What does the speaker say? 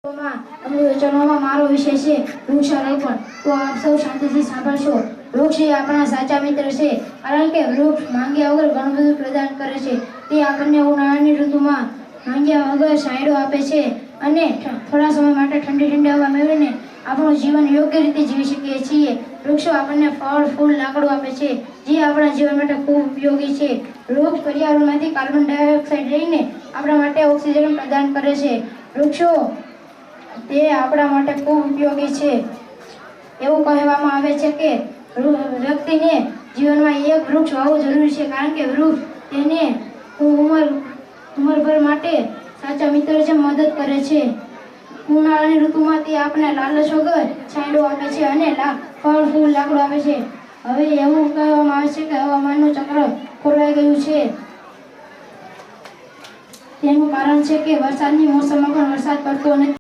અમૃતચરણોમાં મારો વિષય છે વૃક્ષારોપણ. તો આપ સૌ શાંતિથી સાંભળશો. વૃક્ષ એ આપણા સાચા મિત્ર છે, કારણ કે વૃક્ષ માંગ્યા વગર ઘણું બધું પ્રદાન કરે છે. તે આપણને ઉનાળાની ઋતુમાં માંગ્યા વગર છાંયડો આપે છે અને થોડા સમય માટે ઠંડી ઠંડી હવા મેળવીને આપણું જીવન યોગ્ય રીતે જીવી શકીએ છીએ. વૃક્ષો આપણને ફળ, ફૂલ, લાકડું આપે છે, જે આપણા જીવન માટે ખૂબ ઉપયોગી છે. વૃક્ષ પર્યાવરણમાંથી કાર્બન ડાયોક્સાઇડ લઈને આપણા માટે ઓક્સિજન પ્રદાન કરે છે. વૃક્ષો તે આપણા માટે ખૂબ ઉપયોગી છે. એવું કહેવામાં આવે છે કે વ્યક્તિને જીવનમાં એક વૃક્ષ વાવવું જરૂરી છે, કારણ કે વૃક્ષ તેને ઉંમરભર માટે સાચા મિત્ર છે, મદદ કરે છે. ઉનાળાની ઋતુમાં તે આપણને લાલચ વગર છાંયડો આપે છે અને ફળ, ફૂલ, લાકડું આપે છે. હવે એવું કહેવામાં આવે છે કે હવામાનનું ચક્ર ખોરવાઈ ગયું છે. તેનું કારણ છે કે વરસાદની મોસમમાં પણ વરસાદ પડતો નથી.